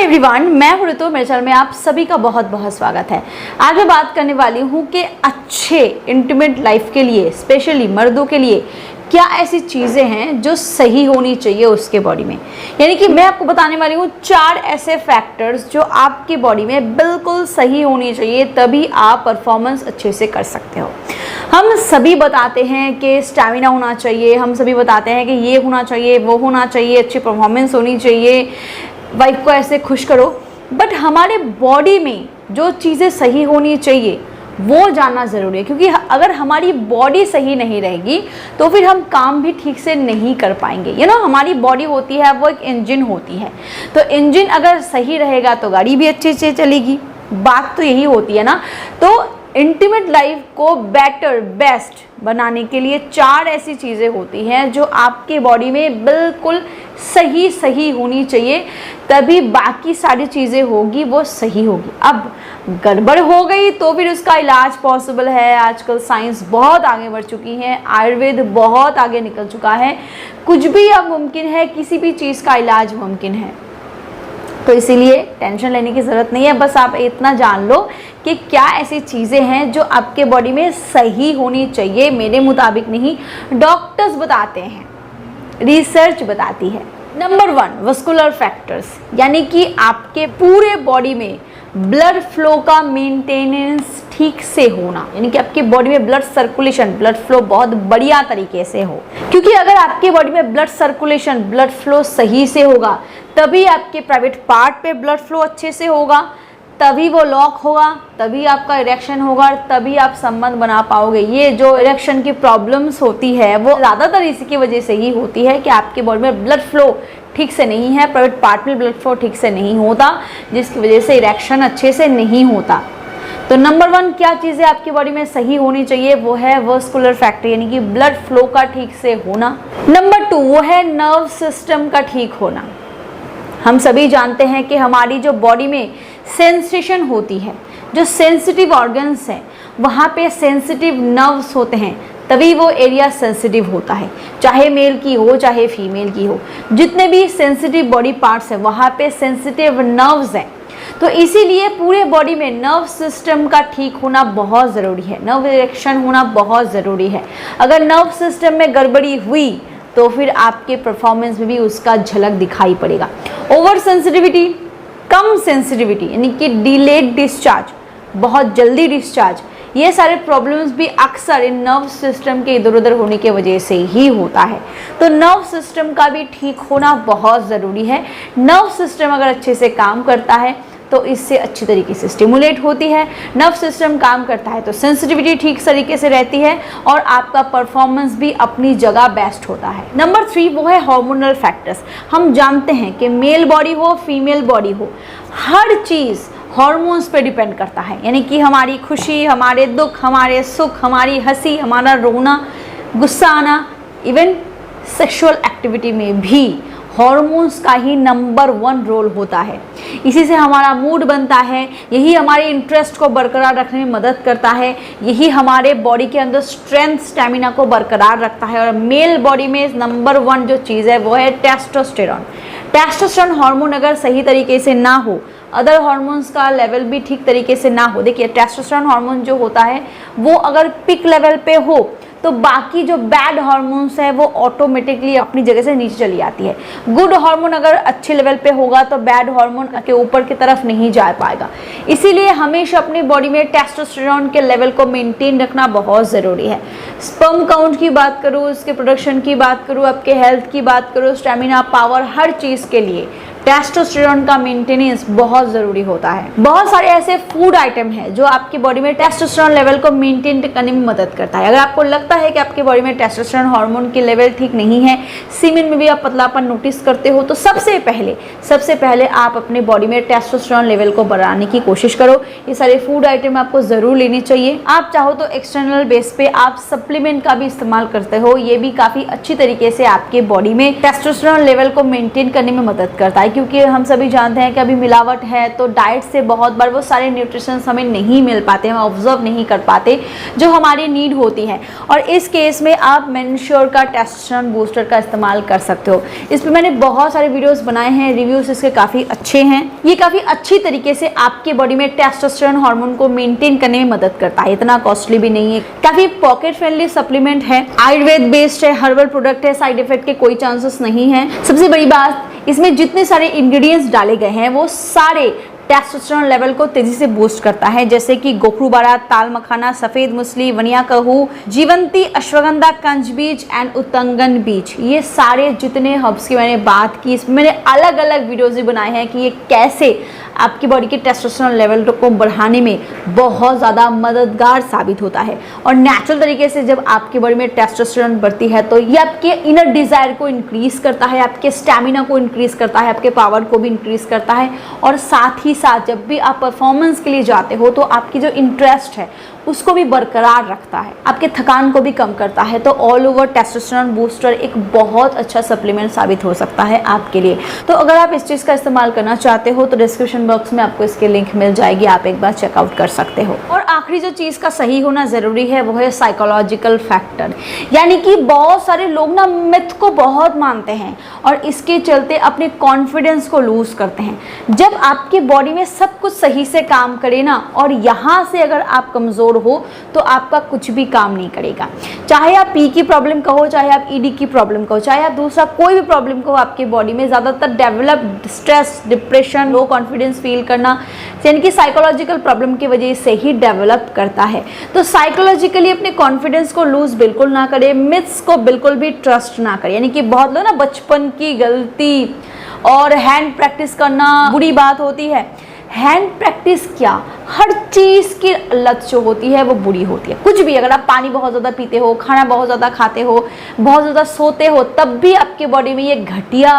Everyone, मैं हूं ऋतु। मेरे चैनल में आप सभी का बहुत बहुत स्वागत है। आज मैं बात करने वाली हूं कि अच्छे इंटीमेट लाइफ के लिए, स्पेशली मर्दों के लिए क्या ऐसी चीज़ें हैं जो सही होनी चाहिए उसके बॉडी में। यानी कि मैं आपको बताने वाली हूँ 4 ऐसे फैक्टर्स जो आपकी बॉडी में बिल्कुल सही होनी चाहिए, तभी आप परफॉर्मेंस अच्छे से कर सकते हो। हम सभी बताते हैं कि स्टैमिना होना चाहिए, हम सभी बताते हैं कि ये होना चाहिए, वो होना चाहिए, अच्छी परफॉर्मेंस होनी चाहिए, वाइफ को ऐसे खुश करो। बट हमारे बॉडी में जो चीज़ें सही होनी चाहिए वो जानना ज़रूरी है, क्योंकि अगर हमारी बॉडी सही नहीं रहेगी तो फिर हम काम भी ठीक से नहीं कर पाएंगे। हमारी बॉडी होती है, वो एक इंजन होती है, तो इंजन अगर सही रहेगा तो गाड़ी भी अच्छे से चलेगी। बात तो यही होती है ना। तो इंटीमेट लाइफ को बेटर, बेस्ट बनाने के लिए 4 ऐसी चीज़ें होती हैं जो आपके बॉडी में बिल्कुल सही होनी चाहिए, तभी बाकी सारी चीज़ें होगी वो सही होगी। अब गड़बड़ हो गई तो फिर उसका इलाज पॉसिबल है। आजकल साइंस बहुत आगे बढ़ चुकी है, आयुर्वेद बहुत आगे निकल चुका है, कुछ भी अब मुमकिन है, किसी भी चीज़ का इलाज मुमकिन है। तो इसीलिए टेंशन लेने की ज़रूरत नहीं है। बस आप इतना जान लो कि क्या ऐसी चीज़ें हैं जो आपके बॉडी में सही होनी चाहिए। मेरे मुताबिक नहीं, डॉक्टर्स बताते हैं, रिसर्च बताती है। नंबर 1, वस्कुलर फैक्टर्स, यानी कि आपके पूरे बॉडी में ब्लड फ्लो का मेंटेनेंस ठीक से होना, यानी कि आपकी बॉडी में ब्लड सर्कुलेशन, ब्लड फ्लो बहुत बढ़िया तरीके से हो। क्योंकि अगर आपके बॉडी में ब्लड सर्कुलेशन, ब्लड फ्लो सही से होगा, तभी आपके प्राइवेट पार्ट पे ब्लड फ्लो अच्छे से होगा, तभी वो लॉक होगा, तभी आपका इरेक्शन होगा, तभी आप संबंध बना पाओगे। ये जो इरेक्शन की प्रॉब्लम्स होती है वो ज़्यादातर इसी की वजह से ही होती है कि आपके बॉडी में ब्लड फ्लो ठीक से नहीं है, प्राइवेट पार्ट में ब्लड फ्लो ठीक से नहीं होता, जिसकी वजह से इरेक्शन अच्छे से नहीं होता। तो नंबर 1 क्या चीज़ें आपकी बॉडी में सही होनी चाहिए, वो है वस्कुलर फैक्टर, यानी कि ब्लड फ्लो का ठीक से होना। नंबर 2 वो है नर्व सिस्टम का ठीक होना। हम सभी जानते हैं कि हमारी जो बॉडी में सेंसेशन होती है, जो सेंसिटिव ऑर्गन्स हैं, वहाँ पे सेंसिटिव नर्व्स होते हैं, तभी वो एरिया सेंसिटिव होता है, चाहे मेल की हो चाहे फीमेल की हो। जितने भी सेंसिटिव बॉडी पार्ट्स हैं वहाँ पे सेंसिटिव नर्व्स हैं। तो इसीलिए पूरे बॉडी में नर्व सिस्टम का ठीक होना बहुत ज़रूरी है, नर्व इरेक्शन होना बहुत ज़रूरी है। अगर नर्व सिस्टम में गड़बड़ी हुई तो फिर आपके परफॉर्मेंस में भी उसका झलक दिखाई पड़ेगा। ओवर सेंसिटिविटी, कम सेंसिटिविटी, यानी कि डिलेड डिस्चार्ज, बहुत जल्दी डिस्चार्ज, ये सारे प्रॉब्लम्स भी अक्सर इन नर्व सिस्टम के इधर उधर होने की वजह से ही होता है। तो नर्व सिस्टम का भी ठीक होना बहुत ज़रूरी है। नर्व सिस्टम अगर अच्छे से काम करता है तो इससे अच्छी तरीके से स्टिमुलेट होती है। नर्व सिस्टम काम करता है तो सेंसिटिविटी ठीक तरीके से रहती है और आपका परफॉर्मेंस भी अपनी जगह बेस्ट होता है। नंबर 3 वो है हार्मोनल फैक्टर्स। हम जानते हैं कि मेल बॉडी हो, फीमेल बॉडी हो, हर चीज़ हार्मोन्स पे डिपेंड करता है। यानी कि हमारी खुशी, हमारे दुख, हमारे सुख, हमारी हंसी, हमारा रोना, गुस्सा आना, इवन सेक्सुअल एक्टिविटी में भी हार्मोन्स का ही नंबर 1 रोल होता है। इसी से हमारा मूड बनता है, यही हमारे इंटरेस्ट को बरकरार रखने में मदद करता है, यही हमारे बॉडी के अंदर स्ट्रेंथ, स्टैमिना को बरकरार रखता है। और मेल बॉडी में नंबर 1 जो चीज़ है वो है टेस्टोस्टेरॉन। टेस्टोस्टेरॉन हार्मोन अगर सही तरीके से ना हो, अदर हार्मोन्स का लेवल भी ठीक तरीके से ना हो, देखिए टेस्टोस्टेरॉन हार्मोन जो होता है वो अगर पिक लेवल पे हो तो बाकी जो बैड हार्मोन्स है वो ऑटोमेटिकली अपनी जगह से नीचे चली जाती है। गुड हार्मोन अगर अच्छे लेवल पे होगा तो बैड हार्मोन के ऊपर की तरफ नहीं जा पाएगा। इसीलिए हमेशा अपनी बॉडी में टेस्टोस्टेरॉन के लेवल को मेंटेन रखना बहुत ज़रूरी है। स्पर्म काउंट की बात करूँ, उसके प्रोडक्शन की बात करूँ, आपके हेल्थ की बात करूँ, स्टेमिना, पावर, हर चीज़ के लिए टेस्टोस्टेरॉन का मेंटेनेंस बहुत ज़रूरी होता है। बहुत सारे ऐसे फूड आइटम हैं जो आपकी बॉडी में टेस्टोस्टेरॉन लेवल को मेंटेन करने में मदद करता है। अगर आपको लगता है कि आपकी बॉडी में टेस्टोस्टेरॉन हार्मोन की लेवल ठीक नहीं है, सीमेन में भी आप पतलापन नोटिस करते हो, तो सबसे पहले आप अपने बॉडी में टेस्टोस्टेरॉन लेवल को बढ़ाने की कोशिश करो। ये सारे फूड आइटम आपको ज़रूर लेनी चाहिए। आप चाहो तो एक्सटर्नल बेस पे आप सप्लीमेंट का भी इस्तेमाल करते हो, ये भी काफ़ी अच्छी तरीके से आपके बॉडी में टेस्टोस्टेरॉन लेवल को मेंटेन करने में मदद करता है। क्योंकि हम सभी जानते हैं कि अभी मिलावट है, तो डाइट से बहुत बार वो सारे न्यूट्रिशंस हमें नहीं मिल पाते, हम ऑब्जर्व नहीं कर पाते जो हमारी नीड होती है। और इस केस में आप मेन्श्योर का टेस्टोस्टेरोन बूस्टर का इस्तेमाल कर सकते हो। इस पर मैंने बहुत सारे वीडियोस बनाए हैं, रिव्यूज इसके काफ़ी अच्छे हैं। ये काफ़ी अच्छी तरीके से आपके बॉडी में टेस्टोस्टेरोन हार्मोन को मेंटेन करने में मदद करता है, इतना कॉस्टली भी नहीं है, काफ़ी पॉकेट फ्रेंडली सप्लीमेंट है, आयुर्वेद बेस्ड है, हर्बल प्रोडक्ट है, साइड इफेक्ट के कोई चांसेस नहीं है। सबसे बड़ी बात, इसमें जितने सारे इंग्रेडिएंट्स डाले गए हैं वो सारे टेस्टोस्टेरोन लेवल को तेजी से बूस्ट करता है, जैसे कि गोखरू बारात, ताल मखाना, सफेद मुसली, वनिया कहू, जीवंती, अश्वगंधा, कंज बीज एंड उतंगन बीज, ये सारे जितने हर्ब्स की मैंने बात की, इसमें मैंने अलग अलग वीडियोज भी बनाए हैं कि ये कैसे आपकी बॉडी के टेस्टोस्टेरोन लेवल को बढ़ाने में बहुत ज़्यादा मददगार साबित होता है। और नेचुरल तरीके से जब आपकी बॉडी में टेस्टोस्टेरोन बढ़ती है तो ये आपके इनर डिज़ायर को इंक्रीज़ करता है, आपके स्टैमिना को इंक्रीज़ करता है, आपके पावर को भी इंक्रीज़ करता है। और साथ ही साथ जब भी आप परफॉर्मेंस के लिए जाते हो तो आपकी जो इंटरेस्ट है उसको भी बरकरार रखता है, आपके थकान को भी कम करता है। तो ऑल ओवर टेस्टोस्टेरोन बूस्टर एक बहुत अच्छा सप्लीमेंट साबित हो सकता है आपके लिए। तो अगर आप इस चीज़ का इस्तेमाल करना चाहते हो तो डिस्क्रिप्शन बॉक्स में आपको इसकी लिंक मिल जाएगी, आप एक बार चेकआउट कर सकते हो। और आखिरी जो चीज़ का सही होना ज़रूरी है वो है साइकोलॉजिकल फैक्टर, यानी कि बहुत सारे लोग ना मिथ को बहुत मानते हैं और इसके चलते अपने कॉन्फिडेंस को लूज़ करते हैं। जब आपके बॉडी में सब कुछ सही से काम करे ना, और यहाँ से अगर आप कमज़ोर हो तो आपका कुछ भी काम नहीं करेगा। चाहे आप पी की प्रॉब्लम कहो, चाहे आप ईडी की प्रॉब्लम कहो, चाहे आप दूसरा कोई भी प्रॉब्लम कहो, आपकी बॉडी में ज़्यादातर develop stress, depression, low confidence feel करना, यानी कि साइकोलॉजिकल प्रॉब्लम की वजह से ही डेवलप करता है। तो साइकोलॉजिकली अपने कॉन्फिडेंस को लूज बिल्कुल ना करें, मिथ्स को बिल्कुल भी ट्रस्ट ना करें। यानी कि बहुत लोग ना बचपन की गलती और हैंड प्रैक्टिस करना बुरी बात होती है। हैंड प्रैक्टिस क्या, हर चीज़ की लत जो होती है वो बुरी होती है। कुछ भी, अगर आप पानी बहुत ज़्यादा पीते हो, खाना बहुत ज़्यादा खाते हो, बहुत ज़्यादा सोते हो, तब भी आपके बॉडी में ये घटिया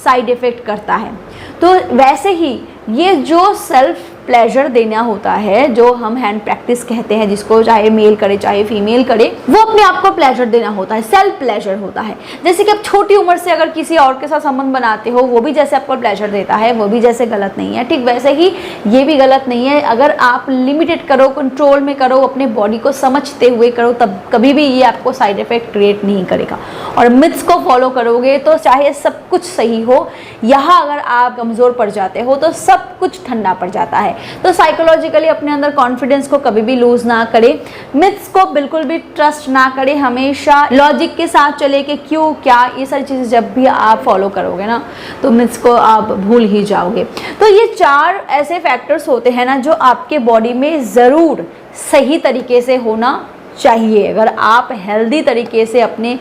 साइड इफ़ेक्ट करता है। तो वैसे ही ये जो सेल्फ प्लेजर देना होता है, जो हम हैंड प्रैक्टिस कहते हैं, जिसको चाहे मेल करे चाहे फीमेल करे, वो अपने आप को प्लेजर देना होता है, सेल्फ प्लेजर होता है। जैसे कि आप छोटी उम्र से अगर किसी और के साथ संबंध बनाते हो, वो भी जैसे आपको प्लेजर देता है, वो भी जैसे गलत नहीं है, ठीक वैसे ही ये भी गलत नहीं है। अगर आप लिमिटेड करो, कंट्रोल में करो, अपने बॉडी को समझते हुए करो, तब कभी भी ये आपको साइड इफेक्ट क्रिएट नहीं करेगा। और मिथ्स को फॉलो करोगे तो चाहे सब कुछ सही हो, यहाँ अगर आप कमज़ोर पड़ जाते हो तो सब कुछ ठंडा पड़ जाता है। तो साइकोलॉजिकली अपने अंदर कॉन्फिडेंस को कभी भी लूज ना करें, मिथ्स को बिल्कुल भी ट्रस्ट ना करें, हमेशा लॉजिक के साथ चले कि क्यों क्या, ये सारी चीज़ें जब भी आप फॉलो करोगे ना तो मिथ्स को आप भूल ही जाओगे। तो ये 4 ऐसे फैक्टर्स होते हैं ना जो आपके बॉडी में ज़रूर सही तरीके से होना चाहिए अगर आप हेल्दी तरीके से अपने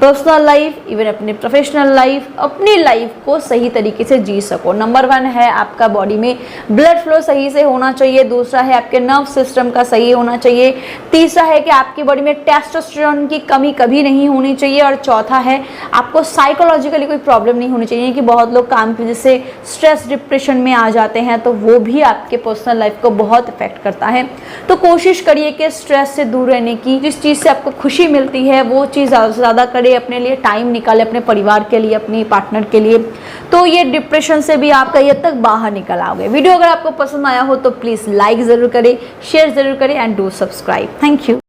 पर्सनल लाइफ, इवन अपने प्रोफेशनल लाइफ, अपनी लाइफ को सही तरीके से जी सको। नंबर 1 है आपका बॉडी में ब्लड फ्लो सही से होना चाहिए, दूसरा है आपके नर्व सिस्टम का सही होना चाहिए, तीसरा है कि आपकी बॉडी में टेस्टोस्टेरोन की कमी कभी नहीं होनी चाहिए, और चौथा है आपको साइकोलॉजिकली कोई प्रॉब्लम नहीं होनी चाहिए। कि बहुत लोग काम की वजह से स्ट्रेस, डिप्रेशन में आ जाते हैं, तो वो भी आपके पर्सनल लाइफ को बहुत इफेक्ट करता है। तो कोशिश करिए कि स्ट्रेस से दूर रहने की, जिस चीज़ से आपको खुशी मिलती है वो चीज़ ज़्यादा से ज़्यादा करें, अपने लिए टाइम निकाले, अपने परिवार के लिए, अपनी पार्टनर के लिए। तो ये डिप्रेशन से भी आप कहीं हद तक बाहर निकल आओगे। वीडियो अगर आपको पसंद आया हो तो प्लीज़ लाइक ज़रूर करें, शेयर ज़रूर करें and do subscribe. Thank you.